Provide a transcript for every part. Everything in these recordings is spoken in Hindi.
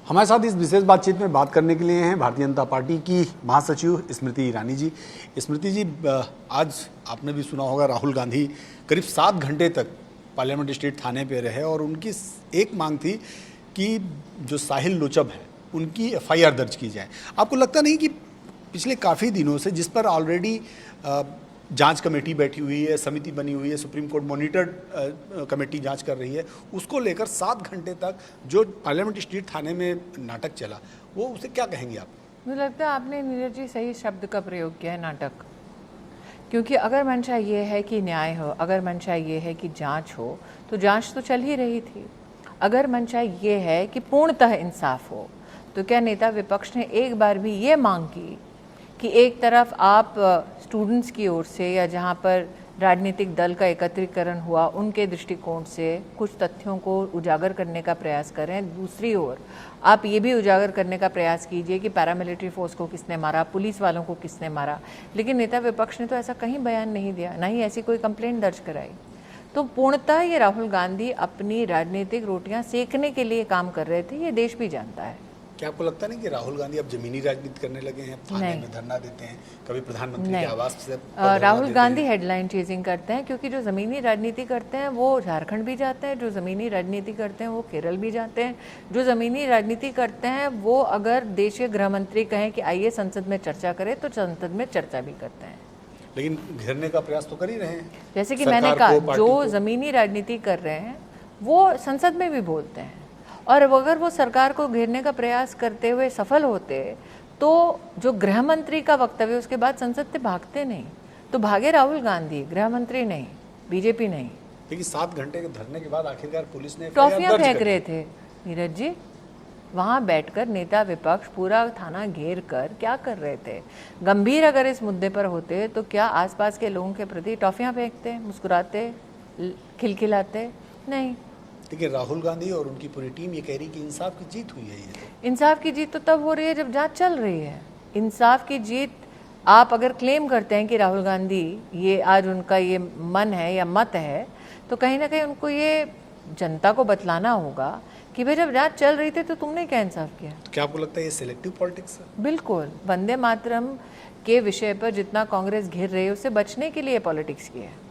हमारे साथ इस विशेष बातचीत में बात करने के लिए हैं भारतीय जनता पार्टी की महासचिव स्मृति ईरानी जी। स्मृति जी, आज आपने भी सुना होगा राहुल गांधी करीब 7 घंटे तक पार्लियामेंट स्ट्रीट थाने पे रहे और उनकी एक मांग थी कि जो साहिल लोचब है उनकी FIR दर्ज की जाए। आपको लगता नहीं कि पिछले काफ़ी दिनों से जिस पर ऑलरेडी जांच कमेटी बैठी हुई है, समिति बनी हुई है, सुप्रीम कोर्ट मॉनिटर्ड कमेटी जांच कर रही है, उसको लेकर 7 घंटे तक जो पार्लियामेंट स्ट्रीट थाने में नाटक चला, वो उसे क्या कहेंगे आप? मुझे लगता है आपने नीरज जी सही शब्द का प्रयोग किया है, नाटक। क्योंकि अगर मंशा ये है कि न्याय हो, अगर मंशा ये है कि जांच हो, तो जांच तो चल ही रही थी। अगर मंशा ये है कि पूर्णतः इंसाफ हो, तो क्या नेता विपक्ष ने एक बार भी ये मांग की कि एक तरफ आप स्टूडेंट्स की ओर से या जहाँ पर राजनीतिक दल का एकत्रीकरण हुआ उनके दृष्टिकोण से कुछ तथ्यों को उजागर करने का प्रयास करें, दूसरी ओर आप ये भी उजागर करने का प्रयास कीजिए कि पैरामिलिट्री फोर्स को किसने मारा, पुलिस वालों को किसने मारा। लेकिन नेता विपक्ष ने तो ऐसा कहीं बयान नहीं दिया, ना ही ऐसी कोई कंप्लेंट दर्ज कराई। तो पूर्णतः ये राहुल गांधी अपनी राजनीतिक रोटियां सेकने के लिए काम कर रहे थे, ये देश भी जानता है। क्या आपको लगता नहीं कि राहुल गांधी अब जमीनी राजनीति करने लगे हैं? थाने में धरना देते हैं, कभी प्रधानमंत्री के आवास से राहुल गांधी हेडलाइन चेजिंग करते हैं, क्योंकि जो ज़मीनी राजनीति करते हैं वो झारखंड भी जाते हैं, जो ज़मीनी राजनीति करते हैं वो केरल भी जाते हैं, जो ज़मीनी राजनीति करते हैं वो अगर देश के गृह मंत्री कहें कि आइए संसद में चर्चा करें तो संसद में चर्चा भी करते हैं। लेकिन घेरने का प्रयास तो कर ही रहे हैं। जैसे कि मैंने कहा, जो ज़मीनी राजनीति कर रहे हैं वो संसद में भी बोलते हैं, और अगर वो सरकार को घेरने का प्रयास करते हुए सफल होते तो जो गृह मंत्री का वक्तव्य उसके बाद संसद से भागते नहीं। तो भागे राहुल गांधी, गृह मंत्री नहीं, बीजेपी नहीं। लेकिन 7 घंटे के धरने के बाद आखिरकार पुलिस ने ट्रॉफियां फेंक रहे थे नीरज जी, वहां बैठकर नेता विपक्ष पूरा थाना घेर कर क्या कर रहे थे? गंभीर अगर इस मुद्दे पर होते तो क्या आसपास के लोगों के प्रति ट्रॉफियां फेंकते, मुस्कुराते, खिलखिलाते? नहीं। लेकिन राहुल गांधी और उनकी पूरी टीम ये कह रही कि इंसाफ की जीत हुई है। ये तो इंसाफ की जीत तो तब हो रही है जब जांच चल रही है। इंसाफ की जीत आप अगर क्लेम करते हैं कि राहुल गांधी ये आज उनका ये मन है या मत है, तो कहीं ना कहीं उनको ये जनता को बतलाना होगा कि भाई जब जांच चल रही थी तो तुमने क्या इंसाफ किया। तो क्या आपको लगता है ये सिलेक्टिव पॉलिटिक्स है? बिल्कुल। वंदे मातरम के विषय पर जितना कांग्रेस घिर रही है उससे बचने के लिए पॉलिटिक्स की है।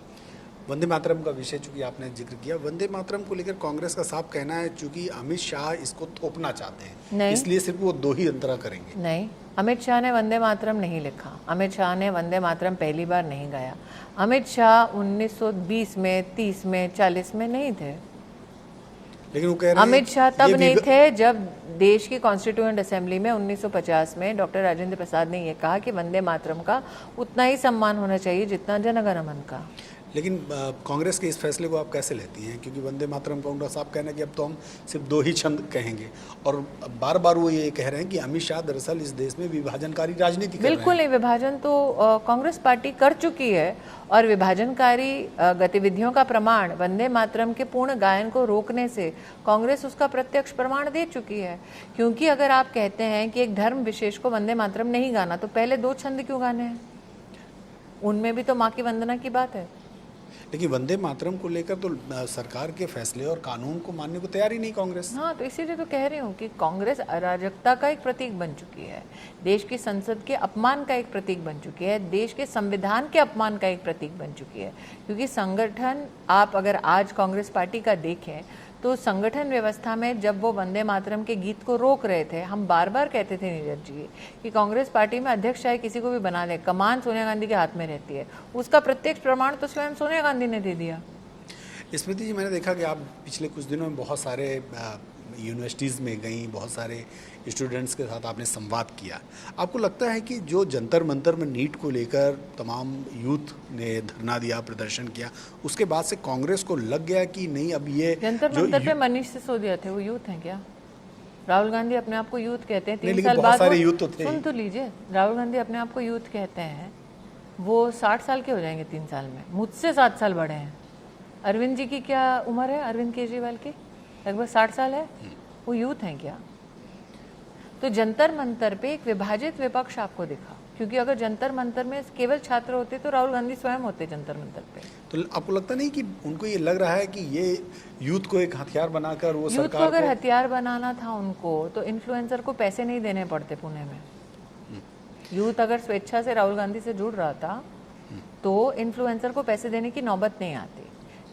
वंदे मातरम का विषय चूंकि आपने जिक्र किया, वंदे मातरम को लेकर कांग्रेस का साफ कहना है चूंकि अमित शाह इसको थोपना चाहते हैं, इसलिए सिर्फ वो 2 ही अंतरा करेंगे। नहीं, अमित शाह ने वंदे मातरम नहीं लिखा, अमित शाह ने वंदे मातरम पहली बार नहीं गाया। अमित शाह 1920 में, 30 में, 40 में नहीं थे। लेकिन वो कह रहे हैं अमित शाह तब नहीं थे जब देश की कॉन्स्टिट्यूएंट असेंबली में 1950 में डॉक्टर राजेंद्र प्रसाद ने यह कहा कि वंदे मातरम का उतना ही सम्मान होना चाहिए जितना जन गण मन का। लेकिन कांग्रेस के इस फैसले को आप कैसे लेती हैं? क्योंकि वंदे मातरम का उनका साफ कहना है कि अब तो हम सिर्फ 2 ही छंद कहेंगे, और बार बार वो ये कह रहे हैं कि अमित शाह दरअसल इस देश में विभाजनकारी राजनीति कर रहे हैं। बिल्कुल नहीं, विभाजन तो कांग्रेस पार्टी कर चुकी है, और विभाजनकारी गतिविधियों का प्रमाण वंदे मातरम के पूर्ण गायन को रोकने से कांग्रेस उसका प्रत्यक्ष प्रमाण दे चुकी है। क्योंकि अगर आप कहते हैं कि एक धर्म विशेष को वंदे मातरम नहीं गाना, तो पहले 2 छंद क्यों गाने हैं? उनमें भी तो माँ की वंदना की बात है। लेकिन वंदे मातरम को लेकर तो सरकार के फैसले और कानून को मानने को तैयार ही नहीं कांग्रेस। हाँ, तो इसीलिए तो कह रही हूँ कि कांग्रेस अराजकता का एक प्रतीक बन चुकी है, देश की संसद के अपमान का एक प्रतीक बन चुकी है, देश के संविधान के अपमान का एक प्रतीक बन चुकी है। क्योंकि संगठन, आप अगर आज कांग्रेस पार्टी का देखें तो संगठन व्यवस्था में जब वो वंदे मातरम के गीत को रोक रहे थे, हम बार बार कहते थे नीरज जी कि कांग्रेस पार्टी में अध्यक्ष चाहे किसी को भी बना ले, कमान सोनिया गांधी के हाथ में रहती है। उसका प्रत्यक्ष प्रमाण तो स्वयं सोनिया गांधी ने दे दिया। स्मृति जी, मैंने देखा कि आप पिछले कुछ दिनों में बहुत सारे यूनिवर्सिटीज़ में गई, बहुत सारे स्टूडेंट्स के साथ आपने संवाद किया। आपको लगता है कि जो जंतर मंतर में नीट को लेकर तमाम यूथ ने धरना दिया, प्रदर्शन किया, उसके बाद से कांग्रेस को लग गया कि नहीं अब ये जंतर मंतर पे मनीष सिसोदिया थे, वो यूथ हैं क्या? राहुल गांधी अपने आप को यूथ कहते हैं। 3 साल बाद सारे यूथ तो थे। सुन तो लीजिए, राहुल गांधी अपने आप को यूथ कहते हैं, वो 60 साल के हो जाएंगे 3 साल में, मुझसे 7 साल बड़े हैं। अरविंद जी की क्या उम्र है? अरविंद केजरीवाल की लगभग 60 साल है। वो यूथ हैं क्या? तो जंतर मंतर पे एक विभाजित विपक्ष आपको दिखा। क्योंकि अगर जंतर मंतर में केवल छात्र होते तो राहुल गांधी स्वयं होते जंतर मंतर पे। तो आपको लगता नहीं कि उनको ये लग रहा है कि ये यूथ को एक हथियार बनाकर वो यूथ को सरकार अगर हथियार बनाना था उनको तो इन्फ्लुएंसर को पैसे नहीं देने पड़ते पुणे में। यूथ अगर स्वेच्छा से राहुल गांधी से जुड़ रहा था तो इन्फ्लुएंसर को पैसे देने की नौबत नहीं आती।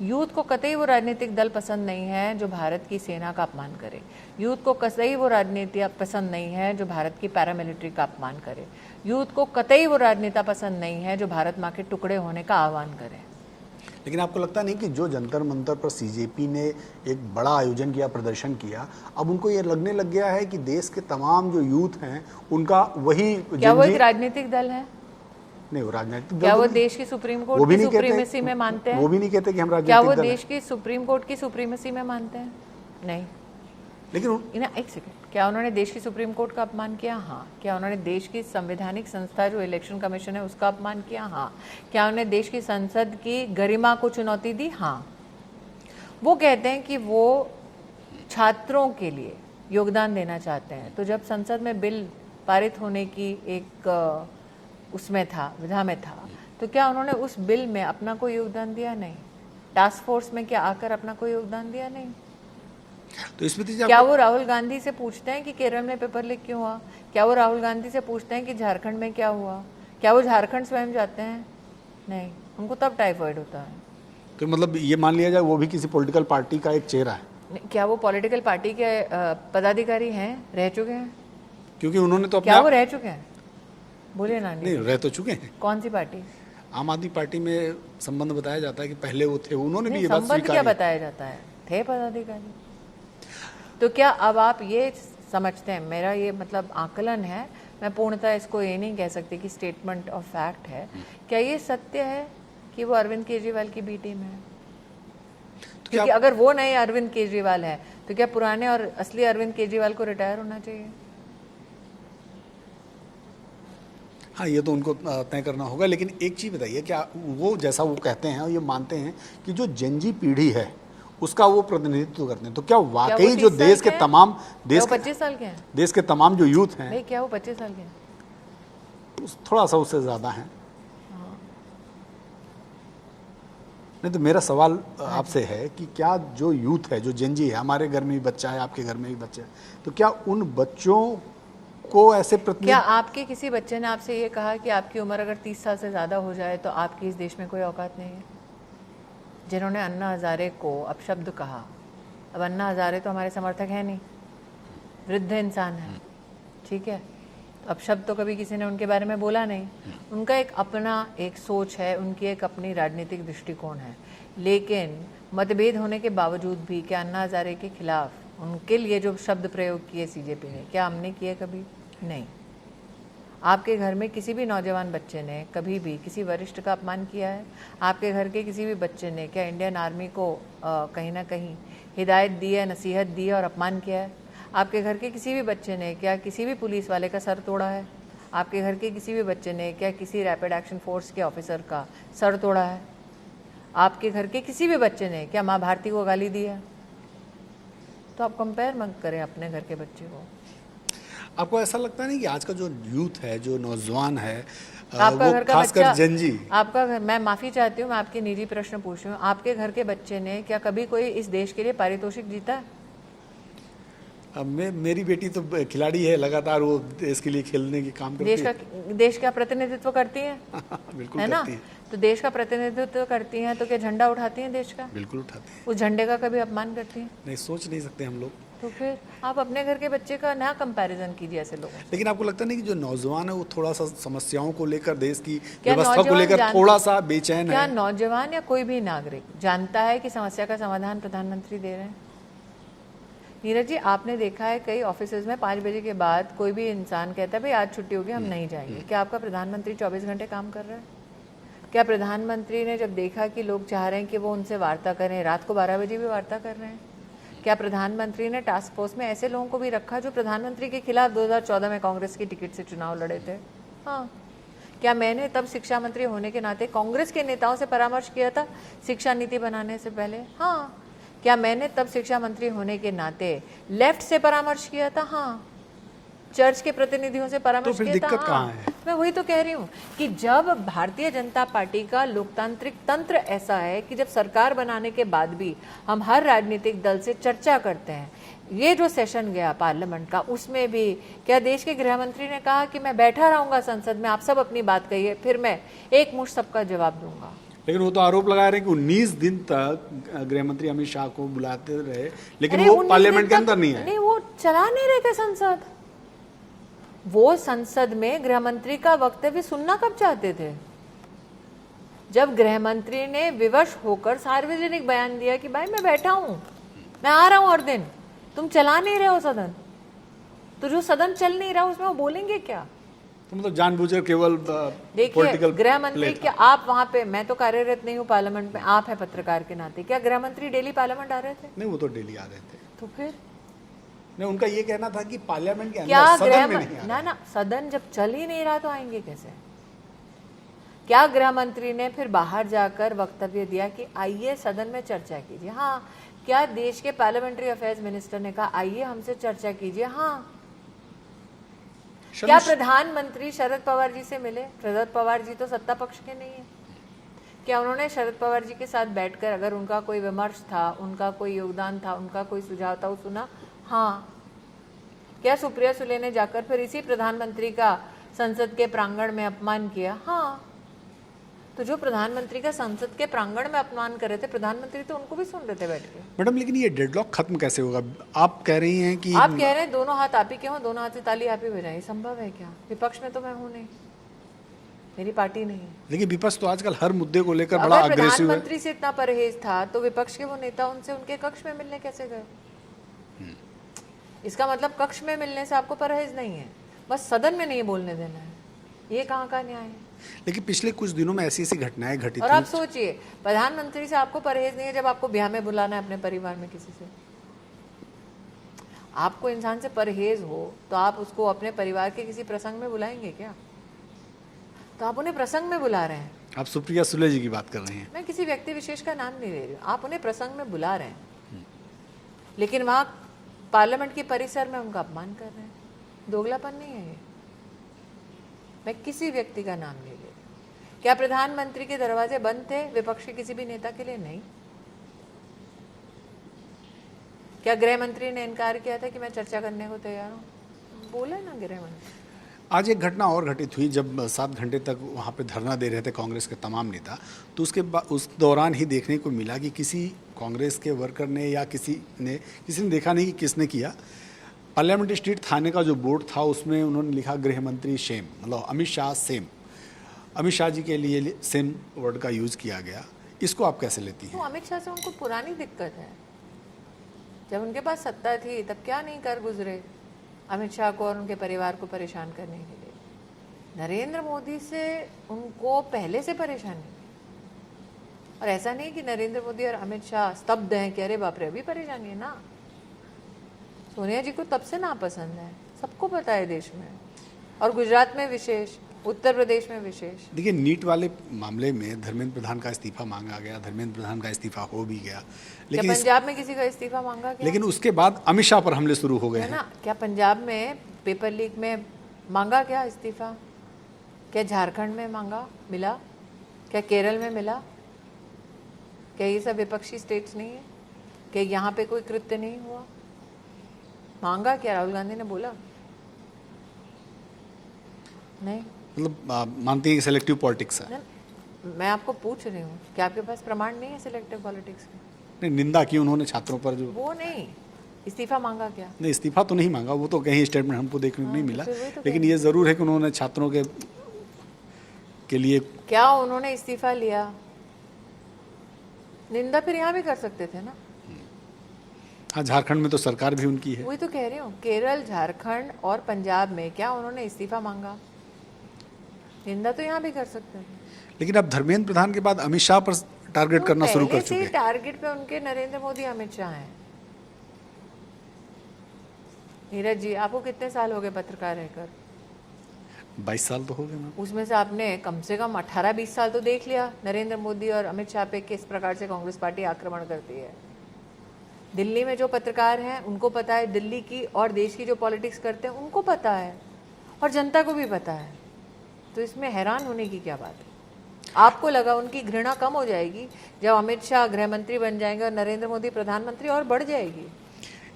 यूथ को कतई वो राजनीतिक दल पसंद नहीं है जो भारत की सेना का अपमान करे। यूथ को कतई वो राजनीति पसंद नहीं है जो भारत की पैरामिलिट्री का अपमान करे। यूथ को कतई वो राजनेता पसंद नहीं है जो भारत माँ के टुकड़े होने का आह्वान करे। लेकिन आपको लगता नहीं कि जो जंतर मंतर पर सीजेपी ने एक बड़ा आयोजन किया, प्रदर्शन किया, अब उनको ये लगने लग गया है कि देश के तमाम जो यूथ हैं उनका वही क्या वो एक राजनीतिक दल है? नहीं, वो राजनीतिक क्या दल वो तो देश की सुप्रीम कोर्ट की सुप्रीमेसी में मानते हैं? वो भी नहीं कहते कि हम क्या राजनीतिक वो दल देश की सुप्रीम कोर्ट की सुप्रीमेसी में मानते हैं? नहीं। लेकिन एक सेकंड, क्या उन्होंने देश की सुप्रीम कोर्ट का अपमान किया? हाँ। क्या उन्होंने देश की संवैधानिक संस्था जो इलेक्शन कमीशन है उसका अपमान किया? हाँ। क्या उन्होंने देश की संसद की गरिमा को चुनौती दी? हाँ। वो कहते हैं कि वो छात्रों के लिए योगदान देना चाहते हैं। तो जब संसद में बिल पारित होने की एक उसमें था, विधा में था, तो क्या उन्होंने उस बिल में अपना कोई योगदान दिया? नहीं। टास्क फोर्स में क्या आकर अपना कोई योगदान दिया? नहीं। तो स्मृति क्या वो राहुल गांधी से पूछते हैं कि केरल में पेपर लीक क्यों हुआ? क्या वो राहुल गांधी से पूछते हैं कि झारखंड में क्या हुआ? क्या वो झारखंड स्वयं जाते हैं? नहीं। उनको तब टाइफाइड होता है। तो मतलब ये मान लिया जाए वो भी किसी पॉलिटिकल पार्टी का एक चेहरा है। क्या वो पॉलिटिकल पार्टी के पदाधिकारी हैं? रह चुके हैं? क्योंकि उन्होंने तो क्या वो रह चुके हैं? बोलिए ना। नहीं, रह तो चुके हैं। कौन सी पार्टी? आम आदमी पार्टी में संबंध बताया जाता है कि पहले वो थे, उन्होंने भी ये बात संबंध क्या स्वीकारी। बताया जाता है? थे पदाधिकारी। तो क्या अब आप ये समझते हैं, मेरा ये मतलब आकलन है, मैं पूर्णतः इसको ये नहीं कह सकती कि स्टेटमेंट ऑफ फैक्ट है, क्या ये सत्य है कि वो अरविंद केजरीवाल की बी टीम है? क्योंकि अगर वो नए अरविंद केजरीवाल है तो क्या पुराने और असली अरविंद केजरीवाल को रिटायर होना चाहिए? हाँ, ये तो उनको तय करना होगा। लेकिन एक चीज़ बताइए, क्या वो जैसा वो कहते हैं और ये मानते हैं कि जो जेनजी पीढ़ी है उसका वो प्रतिनिधित्व करते हैं, तो क्या वाकई जो देश के तमाम 25 साल के हैं? देश के तमाम जो यूथ हैं, नहीं, क्या वो 25 साल के हैं? थोड़ा सा उससे ज़्यादा हैं। नहीं, तो मेरा सवाल आपसे है कि क्या जो यूथ है, जो जेनजी है, हमारे घर में भी बच्चा है, आपके घर में भी बच्चा है, तो क्या उन बच्चों को ऐसे क्या आपके किसी बच्चे ने आपसे ये कहा कि आपकी उम्र अगर 30 साल से ज़्यादा हो जाए तो आपकी इस देश में कोई औकात नहीं है? जिन्होंने अन्ना हजारे को अपशब्द कहा, अब अन्ना हजारे तो हमारे समर्थक हैं नहीं, वृद्ध इंसान है, ठीक है, तो अपशब्द तो कभी किसी ने उनके बारे में बोला नहीं। उनका एक अपना एक सोच है, उनकी एक अपनी राजनीतिक दृष्टिकोण है, लेकिन मतभेद होने के बावजूद भी क्या अन्ना हजारे के खिलाफ उनके लिए जो शब्द प्रयोग किए सीजेपी ने, क्या हमने किए? कभी नहीं। आपके घर में किसी भी नौजवान बच्चे ने कभी भी किसी वरिष्ठ का अपमान किया है? आपके घर के किसी भी बच्चे ने क्या इंडियन आर्मी को कहीं ना कहीं हिदायत दी है, नसीहत दी है और अपमान किया है? आपके घर के किसी भी बच्चे ने क्या किसी भी पुलिस वाले का सर तोड़ा है? आपके घर के किसी भी बच्चे ने क्या किसी रैपिड एक्शन फोर्स के ऑफिसर का सर तोड़ा है? आपके घर के किसी भी बच्चे ने क्या माँ भारती को गाली दी है? तो आप कंपेयर मत करें अपने घर के बच्चे को। आपको ऐसा लगता नहीं कि आज का जो यूथ है, जो नौजवान है, आपका वो घर का खासकर बच्चा, जेनजी, आपका घर, मैं माफ़ी चाहती हूँ, मैं आपके निजी प्रश्न पूछ रही हूँ, आपके घर के बच्चे ने क्या कभी कोई इस देश के लिए पारितोषिक जीता है? अब मेरी बेटी तो खिलाड़ी है, लगातार वो देश के लिए खेलने की काम करती है। देश का प्रतिनिधित्व करती है बिल्कुल है ना? करती है। तो देश का प्रतिनिधित्व करती हैं तो क्या झंडा उठाती हैं देश का? बिल्कुल उठाती है। उस झंडे का कभी अपमान करती हैं? नहीं, सोच नहीं सकते हम लोग। तो फिर आप अपने घर के बच्चे का ना कंपैरिजन कीजिए ऐसे लोगों से। लेकिन आपको लगता नहीं कि जो नौजवान है वो थोड़ा सा समस्याओं को लेकर, देश की व्यवस्था को लेकर थोड़ा सा बेचैन है? क्या नौजवान या कोई भी नागरिक जानता है कि समस्या का समाधान प्रधानमंत्री दे रहे हैं? नीरज जी, आपने देखा है कई ऑफिसेज में 5 बजे के बाद कोई भी इंसान कहता है भाई आज छुट्टी होगी, हम नहीं जाएंगे। क्या आपका प्रधानमंत्री 24 घंटे काम कर रहा है? क्या प्रधानमंत्री ने जब देखा कि लोग चाह रहे हैं कि वो उनसे वार्ता करें, रात को 12 बजे भी वार्ता कर रहे हैं? क्या प्रधानमंत्री ने टास्क फोर्स में ऐसे लोगों को भी रखा जो प्रधानमंत्री के खिलाफ 2014 में कांग्रेस की टिकट से चुनाव लड़े थे? हाँ। क्या मैंने तब शिक्षा मंत्री होने के नाते कांग्रेस के नेताओं से परामर्श किया था शिक्षा नीति बनाने से पहले? हाँ। क्या मैंने तब शिक्षा मंत्री होने के नाते लेफ्ट से परामर्श किया था? हाँ। चर्च के प्रतिनिधियों से परामर्श तो फिर किया था। दिक्कत कहाँ है? मैं वही तो कह रही हूँ कि जब भारतीय जनता पार्टी का लोकतांत्रिक तंत्र ऐसा है कि जब सरकार बनाने के बाद भी हम हर राजनीतिक दल से चर्चा करते हैं, ये जो सेशन गया पार्लियामेंट का, उसमें भी क्या देश के गृह मंत्री ने कहा कि मैं बैठा रहूंगा संसद में, आप सब अपनी बात कहिए, फिर मैं एक मुश्त सबका जवाब दूंगा। लेकिन वो तो आरोप लगा रहे हैं कि 19 दिन तक गृह मंत्री अमित शाह को बुलाते रहे, लेकिन अरे वो 19 पार्लियामेंट के दिन अंदर तक- नहीं है। नहीं, वो चला नहीं रहे थे संसद। वो संसद में गृह मंत्री का वक्तव्य सुनना कब चाहते थे? जब गृह मंत्री ने विवश होकर सार्वजनिक बयान दिया कि भाई मैं बैठा हूं, मैं आ रहा हूं और दिन, तुम चला नहीं रहे हो सदन, तो जो सदन चल नहीं रहा उसमें वो बोलेंगे क्या? तो मतलब जानबूझकर केवल देखिए, पॉलिटिकल गृह मंत्री क्या आप वहां पे, मैं तो कार्यरत नहीं हूँ पार्लियामेंट में, आप है पत्रकार के नाते, क्या गृह मंत्री डेली पार्लियामेंट आ रहे थे? नहीं, वो तो डेली आ रहे थे। तो फिर नहीं, उनका ये कहना था कि पार्लियामेंट के क्या अंदर गृह सदन में नहीं आ रहे। ना सदन जब चल ही नहीं रहा तो आएंगे कैसे? क्या गृह मंत्री ने फिर बाहर जाकर वक्तव्य दिया कि आइए सदन में चर्चा कीजिए? हाँ। क्या देश के पार्लियामेंट्री अफेयर्स मिनिस्टर ने कहा आइए हमसे चर्चा कीजिए? हाँ। क्या प्रधानमंत्री शरद पवार जी से मिले? शरद पवार जी तो सत्ता पक्ष के नहीं है। क्या उन्होंने शरद पवार जी के साथ बैठकर अगर उनका कोई विमर्श था, उनका कोई योगदान था, उनका कोई सुझाव था, वो सुना? हाँ। क्या सुप्रिया सुले ने जाकर फिर इसी प्रधानमंत्री का संसद के प्रांगण में अपमान किया? हाँ। तो जो प्रधानमंत्री का संसद के प्रांगण में अपमान कर रहे थे, प्रधानमंत्री तो उनको भी सुन रहे थे बैठ के। मैडम, लेकिन ये डेडलॉक खत्म कैसे होगा? आप कह रही हैं कि आप कह रहे हैं दोनों हाथ आप ही के हों, दोनों हाथ से ताली आप ही बजाएं, संभव है क्या? विपक्ष में तो मैं हूं नहीं, मेरी पार्टी नहीं है। लेकिन विपक्ष तो आजकल हर मुद्दे को लेकर तो बड़ा अगर अग्रेसिव है। प्रधानमंत्री से इतना परहेज था तो विपक्ष के वो नेता उनसे उनके कक्ष में मिलने कैसे गए? इसका मतलब कक्ष में मिलने से आपको परहेज नहीं है, बस सदन में नहीं बोलने देना है। ये कहाँ का न्याय है? लेकिन पिछले कुछ दिनों में ऐसी ऐसी घटनाएं घटित और हुई। आप सोचिए, प्रधानमंत्री से आपको परहेज नहीं है जब आपको ब्याह में बुलाना है अपने परिवार में किसी से। आपको इंसान से परहेज हो तो आप उसको अपने परिवार के किसी प्रसंग में बुलाएंगे क्या? तो आप उन्हें प्रसंग में बुला रहे हैं। आप सुप्रिया सुले जी की बात कर रही हैं। मैं किसी व्यक्ति विशेष का नाम नहीं ले रही हूँ, आप उन्हें प्रसंग में बुला रहे हैं, लेकिन वहां पार्लियामेंट के परिसर में उनका अपमान कर रहे हैं। दोगलापन नहीं है ये। मैं किसी व्यक्ति का नाम नहीं ले रही। क्या प्रधानमंत्री के दरवाजे बंद थे विपक्ष के किसी भी नेता के लिए? नहीं। क्या गृह मंत्री ने इनकार किया था कि मैं चर्चा करने को तैयार हूँ? बोले ना गृह मंत्री। आज एक घटना और घटित हुई जब 7 घंटे तक वहाँ पे धरना दे रहे थे कांग्रेस के तमाम नेता, तो उसके बाद उस दौरान ही देखने को मिला कि किसी कांग्रेस के वर्कर ने या किसी ने देखा नहीं कि किसने किया, पार्लियामेंट स्ट्रीट थाने का जो बोर्ड था उसमें उन्होंने लिखा गृह मंत्री सेम, मतलब अमित शाह सेम, अमित शाह जी के लिए सेम वर्ड का यूज़ किया गया। इसको आप कैसे लेती हैं? तो अमित शाह से उनको पुरानी दिक्कत है। जब उनके पास सत्ता थी तब क्या नहीं कर गुजरे अमित शाह को और उनके परिवार को परेशान करने के लिए। नरेंद्र मोदी से उनको पहले से परेशानी, और ऐसा नहीं कि नरेंद्र मोदी और अमित शाह स्तब्ध हैं कि अरे बाप रे अभी परेशानी है ना। सोनिया जी को तब से नापसंद है, सबको पता है देश में, और गुजरात में विशेष, उत्तर प्रदेश में विशेष। देखिए, नीट वाले मामले में धर्मेंद्र प्रधान का इस्तीफा मांगा गया, धर्मेंद्र प्रधान का इस्तीफा हो भी गया, क्या पंजाब में किसी का इस्तीफा मांगा गया? लेकिन उसके बाद अमित शाह पर हमले शुरू हो गए है हैं ना। क्या पंजाब में पेपर लीक में मांगा क्या इस्तीफा? क्या झारखंड में मांगा, मिला? क्या केरल में मिला? क्या ये सब विपक्षी स्टेट्स नहीं है? क्या यहाँ पे कोई कृत्य नहीं हुआ? मांगा क्या? राहुल गांधी ने बोला नहीं। मतलब मानती है कि सेलेक्टिव पॉलिटिक्स है? ना, मैं आपको पूछ रही हूँ, क्या आपके पास प्रमाण नहीं है सिलेक्टिव पॉलिटिक्स के? नहीं, निंदा की उन्होंने छात्रों पर जो, वो नहीं, इस्तीफा मांगा क्या? नहीं इस्तीफा तो नहीं मांगा, वो तो कहीं स्टेटमेंट हमको देखने को नहीं मिला, फिर वही तो लेकिन ये ज़रूर है कि उन्होंने छात्रों के लिए क्या उन्होंने इस्तीफा लिया? निंदा फिर यहाँ भी कर सकते थे ना। हाँ, झारखंड में तो सरकार भी उनकी है। वही तो कह रही हूँ, केरल, झारखंड और पंजाब में क्या उन्होंने इस्तीफा मांगा? निंदा तो यहाँ भी कर सकते थे। लेकिन अब धर्मेंद्र प्रधान के बाद अमित शाह पर टारगेट करना शुरू कर चुके हैं। टारगेट पे उनके नरेंद्र मोदी, अमित शाह हैं। नीरज जी, आपको कितने साल हो गए पत्रकार रहकर? 22 साल तो हो गए ना। उसमें से आपने कम से कम 18-20 साल तो देख लिया नरेंद्र मोदी और अमित शाह पे किस प्रकार से कांग्रेस पार्टी आक्रमण करती है। दिल्ली में जो पत्रकार हैं उनको पता है, दिल्ली की और देश की जो पॉलिटिक्स करते हैं उनको पता है, और जनता को भी पता है। तो इसमें हैरान होने की क्या बात है? आपको लगा उनकी घृणा कम हो जाएगी जब अमित शाह गृह मंत्री बन जाएंगे और नरेंद्र मोदी प्रधानमंत्री, और बढ़ जाएगी।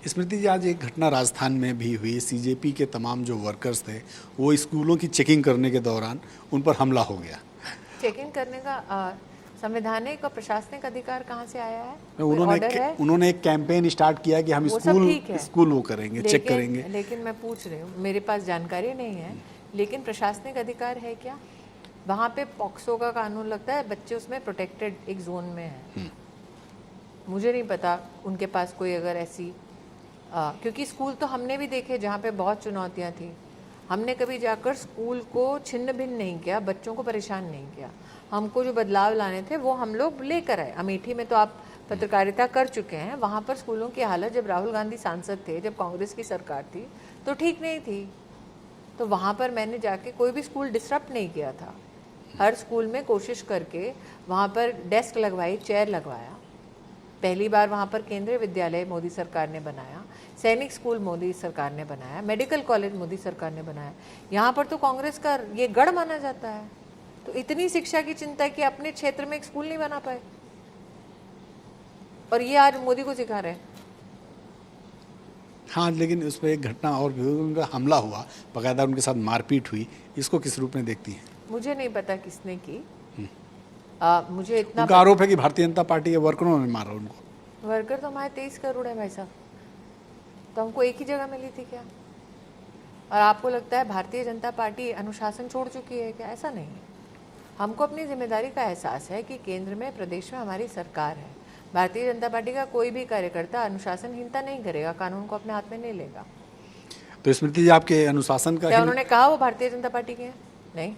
स्मृति जी, आज एक घटना राजस्थान में भी हुई। सीजेपी के तमाम जो वर्कर्स थे वो स्कूलों की चेकिंग करने के दौरान उन पर हमला हो गया। चेकिंग करने का संवैधानिक और प्रशासनिक अधिकार कहाँ से आया है? उन्होंने एक कैंपेन स्टार्ट किया कि हम स्कूल वो करेंगे, चेक करेंगे। लेकिन मैं पूछ रही हूँ, मेरे पास जानकारी नहीं है, लेकिन प्रशासनिक अधिकार है क्या? वहाँ पे पॉक्सो का कानून लगता है, बच्चे उसमें प्रोटेक्टेड एक जोन में है। मुझे नहीं पता उनके पास कोई अगर ऐसी क्योंकि स्कूल तो हमने भी देखे जहाँ पे बहुत चुनौतियाँ थी। हमने कभी जाकर स्कूल को छिन्न भिन्न नहीं किया, बच्चों को परेशान नहीं किया। हमको जो बदलाव लाने थे वो हम लोग लेकर आए। अमेठी में तो आप पत्रकारिता कर चुके हैं, वहाँ पर स्कूलों की हालत जब राहुल गांधी सांसद थे, जब कांग्रेस की सरकार थी, तो ठीक नहीं थी। तो वहाँ पर मैंने जाके कोई भी स्कूल डिस्टर्ब नहीं किया था। हर स्कूल में कोशिश करके वहाँ पर डेस्क लगवाई, चेयर लगवाया। पहली बार वहाँ पर केंद्रीय विद्यालय मोदी सरकार ने बनाया, सैनिक स्कूल मोदी सरकार ने बनाया, मेडिकल कॉलेज मोदी सरकार ने बनाया। यहाँ पर तो कांग्रेस का ये गढ़ माना जाता है। तो इतनी शिक्षा की चिंता कि अपने क्षेत्र में एक स्कूल नहीं बना पाए, और ये आज मोदी को सिखा रहे हैं। हाँ, लेकिन उस पर एक घटना और भी हुई, उनका हमला हुआ, बाकायदा उनके साथ मारपीट हुई। इसको किस रूप में देखती हैं? मुझे नहीं पता किसने की। मुझे इतना उनका आरोप है कि भारतीय जनता पार्टी के वर्करों ने मारा उनको। वर्कर तो हमारे 23 करोड़ है भाई साहब, तो हमको एक ही जगह मिली थी क्या? और आपको लगता है भारतीय जनता पार्टी अनुशासन छोड़ चुकी है क्या? ऐसा नहीं है। हमको अपनी जिम्मेदारी का एहसास है कि केंद्र में, प्रदेश में हमारी सरकार है। भारतीय जनता पार्टी का कोई भी कार्यकर्ता अनुशासनहीनता नहीं करेगा, कानून को अपने हाथ में नहीं लेगा। तो स्मृति जी, आपके अनुशासन का क्या उन्होंने कहा वो भारतीय जनता पार्टी के हैं? नहीं।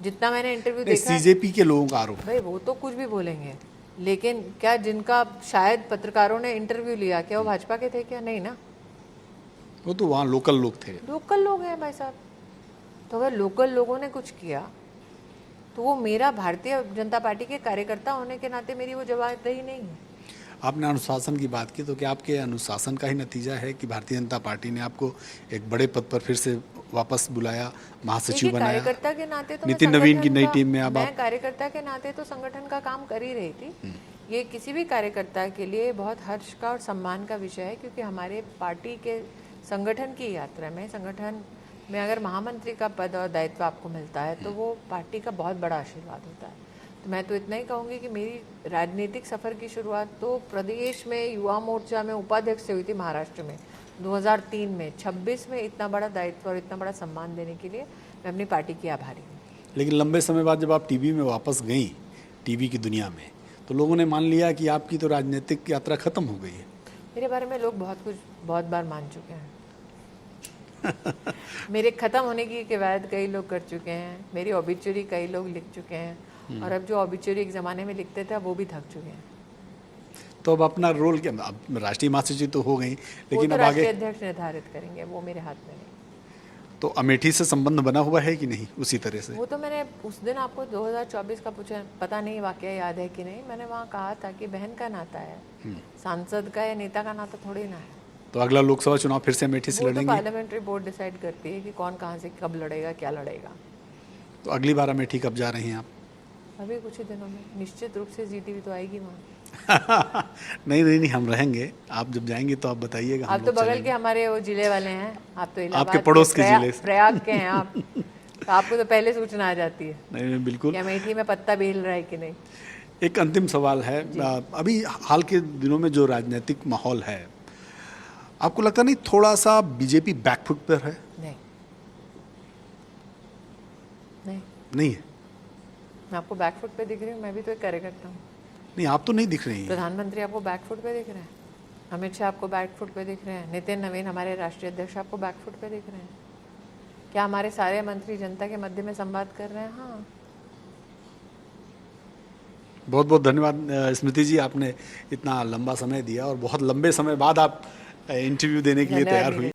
जितना मैंने इंटरव्यू देखा, सीजेपी के लोगों का आरोप। भाई वो तो कुछ भी बोलेंगे, लेकिन क्या जिनका शायद पत्रकारों ने इंटरव्यू लिया, क्या वो भाजपा के थे क्या? नहीं ना, वो तो वहाँ लोकल लोग थे। लोकल लोग हैं भाई साहब। तो अगर लोकल लोगों ने कुछ किया तो वो मेरा भारतीय जनता पार्टी के कार्यकर्ता होने के नाते मेरी वो जवाबदेही नहीं है। आपने अनुशासन की बात की, तो क्या आपके अनुशासन का ही नतीजा है कि भारतीय जनता पार्टी ने आपको एक बड़े पद पर फिर से वापस बुलाया, महासचिव बनाया? कार्यकर्ता के नाते तो नितिन नवीन की नई टीम में अब मैं कार्यकर्ता के नाते तो संगठन का काम कर ही रही थी। ये किसी भी कार्यकर्ता के लिए बहुत हर्ष का और सम्मान का विषय है, क्योंकि हमारे पार्टी के संगठन की यात्रा में, संगठन में अगर महामंत्री का पद और दायित्व आपको मिलता है तो वो पार्टी का बहुत बड़ा आशीर्वाद होता है। तो मैं तो इतना ही कहूँगी कि मेरी राजनीतिक सफ़र की शुरुआत तो प्रदेश में युवा मोर्चा में उपाध्यक्ष से हुई थी, महाराष्ट्र में 2003 में। 26 में इतना बड़ा दायित्व और इतना बड़ा सम्मान देने के लिए मैं अपनी पार्टी की आभारी हूँ। लेकिन लंबे समय बाद जब आप टीवी में वापस गई, टीवी की दुनिया में, तो लोगों ने मान लिया कि आपकी तो राजनीतिक यात्रा खत्म हो गई है। मेरे बारे में लोग बहुत बार मान चुके हैं। मेरे ख़त्म होने की कवायद कई लोग कर चुके हैं, मेरी ऑबिचुरी कई लोग लिख चुके हैं, और अब जो ऑबिचुरी एक ज़माने में लिखते थे वो भी थक चुके हैं। तो अब अपना रोल क्या? अब राष्ट्रीय महासचिव तो हो गई, लेकिन तो अब आगे अध्यक्ष निर्धारित करेंगे, वो मेरे हाथ में नहीं। तो अमेठी से संबंध बना हुआ है कि नहीं उसी तरह से? वो तो मैंने उस दिन आपको 2024 का पूछा, पता नहीं वाकया याद है कि नहीं। मैंने वहाँ कहा था कि बहन का नाता है, सांसद का या नेता का नाता थोड़ी ना है। तो अगला लोकसभा चुनाव फिर से अमेठी से लड़ेंगे? पार्लियामेंट्री बोर्ड डिसाइड करती है कि कौन कहाँ से कब लड़ेगा, क्या लड़ेगा। तो अगली बार अमेठी कब जा रही हैं आप? अभी कुछ ही दिनों में निश्चित रूप से जीटीवी तो आएगी वहाँ। नहीं, हम रहेंगे। आप जब जाएंगे तो आप बताइएगा। आप तो बगल के हमारे वो जिले वाले हैं, आप तो इलाहाबाद आपके पड़ोस के जिले, प्रयाग के हैं आप, तो आपको तो पहले सूचना आ जाती है। नहीं, बिल्कुल। अमेठी में पत्ता भी हिल रहा है कि नहीं। एक अंतिम सवाल है, अभी हाल के दिनों में जो राजनीतिक माहौल है, आपको लगता नहीं थोड़ा सा बीजेपी बैकफुट पर है? नहीं है। मैं आपको बैकफुट पे दिख रही हूँ? मैं भी तो एक कार्यकर्ता हूँ। नहीं, आप तो नहीं दिख रही हैं। प्रधानमंत्री आपको बैकफुट पे दिख रहे हैं, अमित शाह आपको बैकफुट पे दिख रहे हैं, नितिन नवीन हमारे राष्ट्रीय अध्यक्ष आपको बैकफुट पे दिख रहे हैं। क्या हमारे सारे मंत्री जनता के मध्य में संवाद कर रहे हैं? हाँ। बहुत बहुत धन्यवाद स्मृति जी, आपने इतना लंबा समय दिया और बहुत लंबे समय बाद आप इंटरव्यू देने के लिए तैयार हुई।